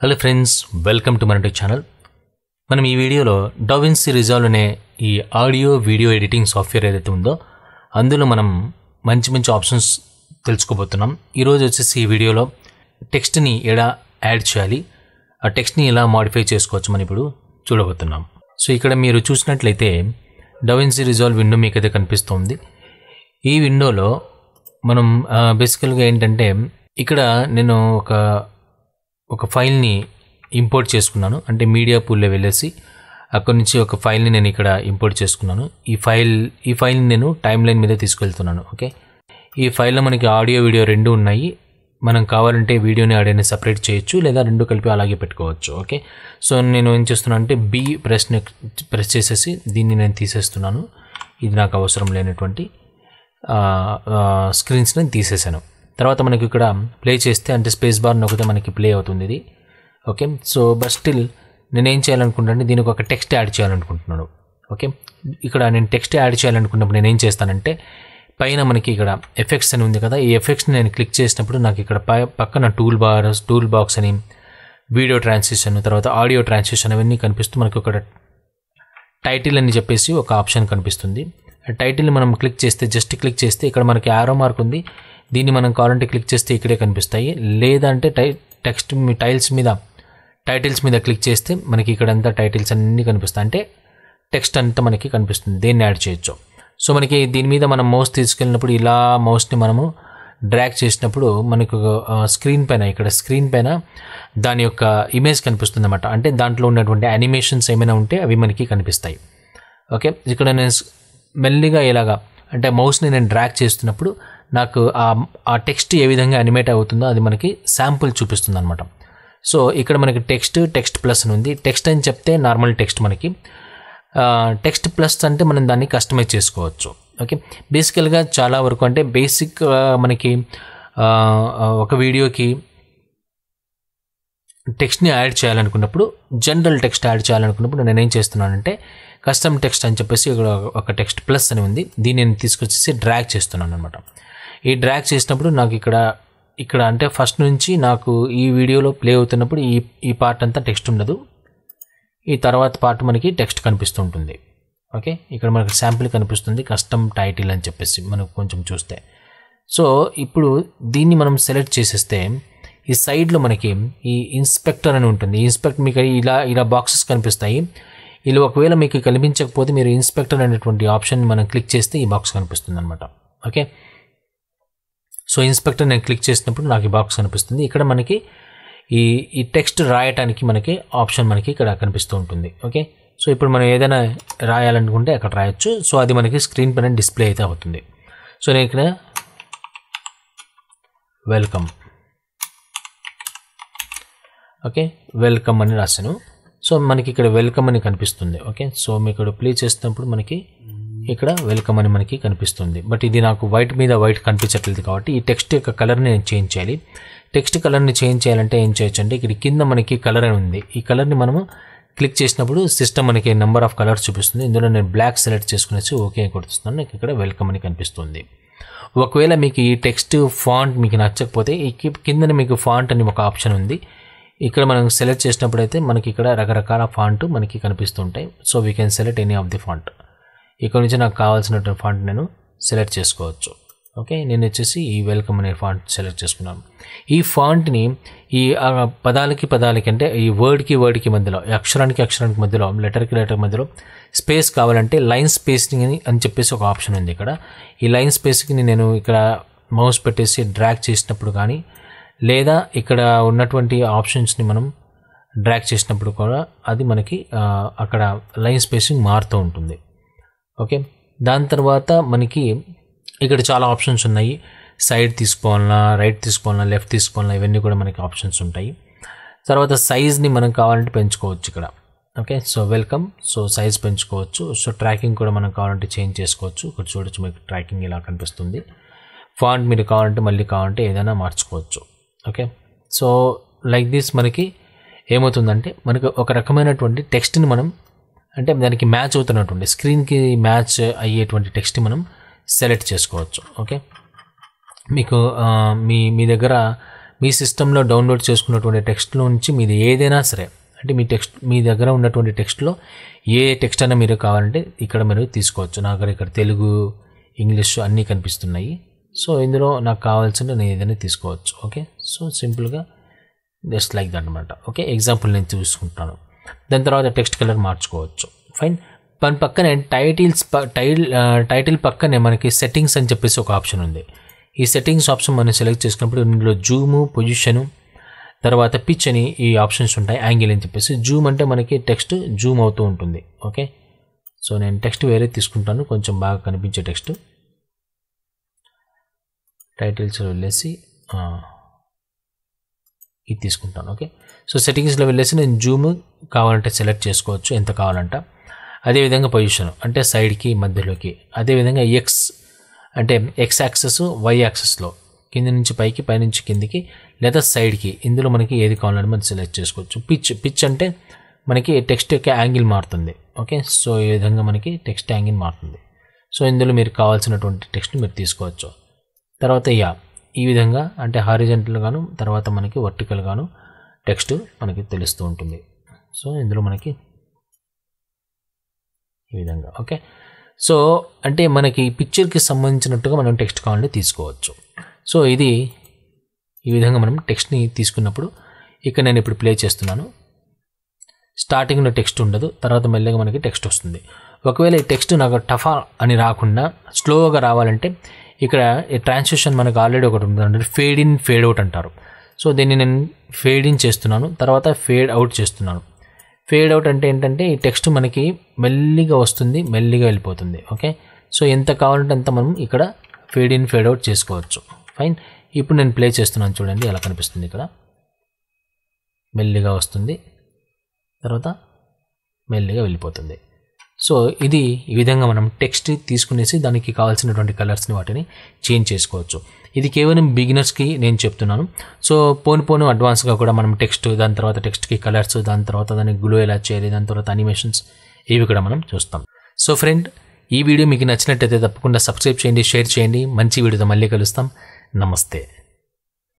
Hello friends, welcome to మన channel. మనం ఈ వీడియోలో DaVinci Resolve అనే ఈ ఆడియో వీడియో ఎడిటింగ్ సాఫ్ట్వేర్ ఏదైతే ఉందో అందులో మనం మంచి ఆప్షన్స్ తెలుసుకోబోతున్నాం. ఈరోజు వచ్చేసి ఈ వీడియోలో టెక్స్ట్ని ఎలా యాడ్ చేయాలి, ఆ టెక్స్ట్ని ఎలా మాడిఫై చేసుకోవచ్చు మనం ఇప్పుడు చూడబోతున్నాం. సో ఇక్కడ మీరు చూసినట్లయితే DaVinci Resolve విండో మీకైతే కనిపిస్తుంది. ఈ విండోలో మనం బేసికల్గా ఏంటంటే ఇక్కడ నేను ఒక ఫైల్ని ఇంపోర్ట్ చేసుకున్నాను. అంటే మీడియా పూల్లో వెళ్ళేసి అక్కడి నుంచి ఒక ఫైల్ని నేను ఇక్కడ ఇంపోర్ట్ చేసుకున్నాను. ఈ ఫైల్ని నేను టైమ్ లైన్ మీద తీసుకెళ్తున్నాను. ఓకే, ఈ ఫైల్లో మనకి ఆడియో వీడియో రెండు ఉన్నాయి. మనం కావాలంటే వీడియోని ఆడియోని సపరేట్ చేయొచ్చు, లేదా రెండు కలిపి అలాగే పెట్టుకోవచ్చు. ఓకే, సో నేను ఏం చేస్తున్నాను అంటే ప్రెస్ చేసేసి దీన్ని నేను తీసేస్తున్నాను. ఇది నాకు అవసరం లేనటువంటి స్క్రీన్స్ని తీసేసాను. తర్వాత మనకి ఇక్కడ ప్లే చేస్తే అంటే స్పేస్ బార్ నొక్కితే మనకి ప్లే అవుతుంది ఇది. ఓకే, సో బట్ స్టిల్ నేనేం చేయాలనుకుంటానంటే దీనికి ఒక టెక్స్ట్ యాడ్ చేయాలనుకుంటున్నాను. ఓకే, ఇక్కడ నేను టెక్స్ట్ యాడ్ చేయాలనుకున్నప్పుడు నేనేం చేస్తానంటే పైన మనకి ఇక్కడ ఎఫెక్ట్స్ అని ఉంది కదా, ఈ ఎఫెక్ట్స్ని నేను క్లిక్ చేసినప్పుడు నాకు ఇక్కడ పక్కన టూల్ బాక్స్ అని, వీడియో ట్రాన్సిషన్, తర్వాత ఆడియో ట్రాన్సిషన్ అవన్నీ కనిపిస్తూ మనకి ఒక టైటిల్ అని చెప్పేసి ఒక ఆప్షన్ కనిపిస్తుంది. టైటిల్ని మనం క్లిక్ చేస్తే క్లిక్ చేస్తే ఇక్కడ మనకి యారో మార్క్ ఉంది. దీన్ని మనం కావాలంటే క్లిక్ చేస్తే ఇక్కడే కనిపిస్తాయి. లేదంటే టైటిల్స్ మీద క్లిక్ చేస్తే మనకి ఇక్కడంతా టైటిల్స్ అన్నీ కనిపిస్తాయి. అంటే టెక్స్ట్ అంతా మనకి కనిపిస్తుంది. దేన్ని యాడ్ చేయొచ్చు. సో మనకి దీని మీద మనం మౌస్ తీసుకెళ్ళినప్పుడు ఇలా మౌస్ని మనము డ్రాగ్ చేసినప్పుడు మనకు స్క్రీన్ పైన దాని యొక్క ఇమేజ్ కనిపిస్తుంది అన్నమాట. అంటే దాంట్లో ఉన్నటువంటి యానిమేషన్స్ ఏమైనా ఉంటే అవి మనకి కనిపిస్తాయి. ఓకే, ఇక్కడ నేను మెల్లిగా ఇలాగా అంటే మౌస్ని నేను డ్రాగ్ చేస్తున్నప్పుడు నాకు ఆ టెక్స్ట్ ఏ విధంగా యానిమేట్ అవుతుందో అది మనకి శాంపుల్ చూపిస్తుంది అనమాట. సో ఇక్కడ మనకి టెక్స్ట్ ప్లస్ అని ఉంది. టెక్స్ట్ అని చెప్తే నార్మల్ టెక్స్ట్, మనకి టెక్స్ట్ ప్లస్ అంటే మనం దాన్ని కస్టమైజ్ చేసుకోవచ్చు. ఓకే, బేసికల్గా చాలా వరకు అంటే బేసిక్ మనకి ఒక వీడియోకి టెక్స్ట్ని యాడ్ చేయాలనుకున్నప్పుడు, జనరల్ టెక్స్ట్ యాడ్ చేయాలనుకున్నప్పుడు నేనేం చేస్తున్నానంటే కస్టమ్ టెక్స్ట్ అని చెప్పేసి ఇక్కడ ఒక టెక్స్ట్ ప్లస్ అని ఉంది. దీన్ని నేను తీసుకొచ్చేసి డ్రాగ్ చేస్తున్నాను అనమాట. ఈ డ్రాగ్ చేసినప్పుడు నాకు ఇక్కడ అంటే ఫస్ట్ నుంచి నాకు ఈ వీడియోలో ప్లే అవుతున్నప్పుడు ఈ పార్ట్ అంతా టెక్స్ట్ ఉండదు. ఈ తర్వాత పార్ట్ మనకి టెక్స్ట్ కనిపిస్తూ ఉంటుంది. ఓకే, ఇక్కడ మనకి శాంపిల్ కనిపిస్తుంది, కస్టమ్ టైటిల్ అని చెప్పేసి మనకు కొంచెం చూస్తే. సో ఇప్పుడు దీన్ని మనం సెలెక్ట్ చేసేస్తే ఈ సైడ్లో మనకి ఈ ఇన్స్పెక్టర్ అని ఉంటుంది. ఈ ఇన్స్పెక్టర్ మీకు ఇలా బాక్సెస్ కనిపిస్తాయి. ఇలా ఒకవేళ మీకు కనిపించకపోతే మీరు ఇన్స్పెక్టర్ అనేటువంటి ఆప్షన్ మనం క్లిక్ చేస్తే ఈ బాక్స్ కనిపిస్తుంది అనమాట. ఓకే, సో ఇన్స్పెక్టర్ నేను క్లిక్ చేసినప్పుడు నాకు ఈ బాక్స్ కనిపిస్తుంది. ఇక్కడ మనకి ఈ టెక్స్ట్ రాయటానికి మనకి ఆప్షన్ మనకి ఇక్కడ కనిపిస్తూ ఉంటుంది. ఓకే, సో ఇప్పుడు మనం ఏదైనా రాయాలనుకుంటే అక్కడ రాయొచ్చు. సో అది మనకి స్క్రీన్ పైన డిస్ప్లే అయితే అవుతుంది. సో నేను ఇక్కడ వెల్కమ్ అని రాశాను. సో మనకి ఇక్కడ వెల్కమ్ అని కనిపిస్తుంది. ఓకే, సో మీకు ఇక్కడ ప్లే చేసినప్పుడు మనకి ఇక్కడ వెల్కమ్ అని మనకి కనిపిస్తుంది. బట్ ఇది నాకు వైట్ మీద వైట్ కనిపించట్లేదు కాబట్టి ఈ టెక్స్ట్ యొక్క కలర్ని నేను చేంజ్ చేయాలి. టెక్స్ట్ కలర్ని చేంజ్ చేయాలంటే ఏం చేయొచ్చు అంటే ఇక్కడ కింద మనకి కలర్ అని ఉంది. ఈ కలర్ని మనము క్లిక్ చేసినప్పుడు సిస్టమ్ మనకి నెంబర్ ఆఫ్ కలర్స్ చూపిస్తుంది. ఇందులో నేను బ్లాక్ సెలెక్ట్ చేసుకునేసి ఓకే కొడుతున్నాను. నాకు ఇక్కడ వెల్కమ్ అని కనిపిస్తుంది. ఒకవేళ మీకు ఈ టెక్స్ట్ ఫాంట్ మీకు నచ్చకపోతే ఈ కింద మీకు ఫాంట్ అని ఒక ఆప్షన్ ఉంది. ఇక్కడ మనం సెలెక్ట్ చేసినప్పుడు అయితే మనకి ఇక్కడ రకరకాల ఫాంట్ మనకి కనిపిస్తుంటాయి. So we can select any of the font. ఇక్కడ నుంచి నాకు కావాల్సినటువంటి ఫాంట్ నేను సెలెక్ట్ చేసుకోవచ్చు. ఓకే, నేను వచ్చేసి ఈ వెల్కమ్ అనే ఫాంట్ సెలెక్ట్ చేసుకున్నాను. ఈ ఫాంట్ని ఈ పదాలకి అంటే ఈ వర్డ్కి మధ్యలో, అక్షరానికి మధ్యలో, లెటర్ మధ్యలో స్పేస్ కావాలంటే లైన్ స్పేసింగ్ అని చెప్పేసి ఒక ఆప్షన్ ఉంది. ఇక్కడ ఈ లైన్ స్పేసింగ్ని నేను ఇక్కడ మౌస్ పెట్టేసి డ్రాగ్ చేసినప్పుడు కానీ, లేదా ఇక్కడ ఉన్నటువంటి ఆప్షన్స్ని మనం డ్రాగ్ చేసినప్పుడు కూడా అది మనకి అక్కడ లైన్ స్పేసింగ్ మారుతూ ఉంటుంది. ఓకే, దాని తర్వాత మనకి ఇక్కడ చాలా ఆప్షన్స్ ఉన్నాయి. సైడ్ తీసుకోవాలన్నా, రైట్ తీసుకోవాలన్నా, లెఫ్ట్ తీసుకోవాలన్నా, ఇవన్నీ కూడా మనకి ఆప్షన్స్ ఉంటాయి. తర్వాత సైజ్ని మనం కావాలంటే పెంచుకోవచ్చు ఇక్కడ. Okay, so welcome, so size పెంచుకోవచ్చు. సో ట్రాకింగ్ కూడా మనం కావాలంటే చేంజ్ చేసుకోవచ్చు. ఇక్కడ చూడొచ్చు మీకు ట్రాకింగ్ ఇలా కనిపిస్తుంది. ఫాంట్ మీరు కావాలంటే ఏదైనా మార్చుకోవచ్చు. ఓకే, సో లైక్ దిస్ మనకి ఏమవుతుందంటే మనకు ఒక రకమైనటువంటి టెక్స్ట్ని మనం అంటే దానికి మ్యాచ్ అవుతున్నటువంటి స్క్రీన్కి మ్యాచ్ అయ్యేటువంటి టెక్స్ట్ని మనం సెలెక్ట్ చేసుకోవచ్చు. ఓకే, మీకు మీ దగ్గర మీ సిస్టంలో డౌన్లోడ్ చేసుకున్నటువంటి టెక్స్ట్లో నుంచి మీది ఏదైనా సరే, అంటే మీ దగ్గర ఉన్నటువంటి టెక్స్ట్లో ఏ టెక్స్ట్ అయినా మీరు కావాలంటే ఇక్కడ మీరు తీసుకోవచ్చు. నాకు ఇక్కడ తెలుగు, ఇంగ్లీష్ అన్నీ కనిపిస్తున్నాయి. సో ఇందులో నాకు కావాల్సిన నేను ఏదైనా తీసుకోవచ్చు. ఓకే, సో సింపుల్గా జస్ట్ లైక్ దట్ అనమాట. ఓకే, ఎగ్జాంపుల్ నేను తీసుకుంటాను. దాని తర్వాత టెక్స్ట్ కలర్ మార్చుకోవచ్చు. ఫైన్. దాని పక్కనే టైటిల్ పక్కనే మనకి సెట్టింగ్స్ అని చెప్పేసి ఒక ఆప్షన్ ఉంది. ఈ సెట్టింగ్స్ ఆప్షన్ మనం సెలెక్ట్ చేసుకున్నప్పుడు ఇందులో జూము, పొజిషను, తర్వాత పిచ్ అని ఈ ఆప్షన్స్ ఉంటాయి. యాంగిల్ అని చెప్పేసి జూమ్ అంటే మనకి టెక్స్ట్ జూమ్ అవుతూ ఉంటుంది. ఓకే, సో నేను టెక్స్ట్ వేరే తీసుకుంటాను, కొంచెం బాగా కనిపించే టెక్స్ట్. టైటిల్స్లో వెళ్ళేసి ఇది తీసుకుంటాను. ఓకే, సో సెట్టింగ్స్లో వెళ్ళేసి నేను జూమ్ కావాలంటే సెలెక్ట్ చేసుకోవచ్చు ఎంత కావాలంట. అదేవిధంగా పొజిషన్ అంటే సైడ్కి, మధ్యలోకి. అదేవిధంగా ఎక్స్ అంటే ఎక్స్ యాక్సెస్, వై యాక్సెస్లో కింద నుంచి పైకి, పైనుంచి కిందికి, లేదా సైడ్కి. ఇందులో మనకి ఏది కావాలంటే మనం సెలెక్ట్ చేసుకోవచ్చు. పిచ్ అంటే మనకి టెక్స్ట్ యొక్క యాంగిల్ మారుతుంది. ఓకే, సో ఈ విధంగా మనకి టెక్స్ట్ యాంగిల్ మారుతుంది. సో ఇందులో మీరు కావాల్సినటువంటి టెక్స్ట్ మీరు తీసుకోవచ్చు. తర్వాత ఈ విధంగా అంటే హారిజంటల్ గాను, తర్వాత మనకి వర్టికల్ గాను టెక్స్ట్ మనకి తెలుస్తూ ఉంటుంది. సో ఇందులో మనకి ఈ విధంగా. ఓకే, సో అంటే మనకి పిక్చర్కి సంబంధించినట్టుగా మనం టెక్స్ట్ కావాలంటే తీసుకోవచ్చు. సో ఇది ఈ విధంగా మనం టెక్స్ట్ని తీసుకున్నప్పుడు ఇక్కడ నేను ఇప్పుడు ప్లే చేస్తున్నాను. స్టార్టింగ్లో టెక్స్ట్ ఉండదు, తర్వాత మెల్లగా మనకి టెక్స్ట్ వస్తుంది. ఒకవేళ ఈ టెక్స్ట్ నాకు టఫా అని రాకుండా స్లోగా రావాలంటే ఇక్కడ ఈ ట్రాన్సిషన్ మనకు ఆల్రెడీ ఒకటి ఉంటుంది, ఫేడ్ ఇన్, ఫేడ్ అవుట్ అంటారు. సో దీన్ని నేను ఫేడ్ ఇన్ చేస్తున్నాను, తర్వాత ఫేడ్ అవుట్ చేస్తున్నాను. ఫేడ్ అవుట్ అంటే ఏంటంటే ఈ టెక్స్ట్ మనకి మెల్లిగా వస్తుంది, మెల్లిగా వెళ్ళిపోతుంది. ఓకే, సో ఎంత కావాలంటే అంత మనం ఇక్కడ ఫేడ్ ఇన్, ఫేడ్ అవుట్ చేసుకోవచ్చు. ఫైన్. ఇప్పుడు నేను ప్లే చేస్తున్నాను, చూడండి ఎలా కనిపిస్తుంది. ఇక్కడ మెల్లిగా వస్తుంది, తర్వాత మెల్లిగా వెళ్ళిపోతుంది. సో ఇది ఈ విధంగా మనం టెక్స్ట్ తీసుకునేసి దానికి కావాల్సినటువంటి కలర్స్ని వాటిని చేంజ్ చేసుకోవచ్చు. ఇది కేవలం బిగినర్స్కి నేను చెప్తున్నాను. సో పోను అడ్వాన్స్గా కూడా మనం టెక్స్ట్, దాని తర్వాత టెక్స్ట్కి కలర్స్, దాని తర్వాత దానికి గ్లో ఎలా చేయాలి, దాని తర్వాత అనిమేషన్స్, ఇవి కూడా మనం చూస్తాం. సో ఫ్రెండ్, ఈ వీడియో మీకు నచ్చినట్టయితే తప్పకుండా సబ్స్క్రైబ్ చేయండి, షేర్ చేయండి. మంచి వీడియోతో మళ్ళీ కలుస్తాం. నమస్తే.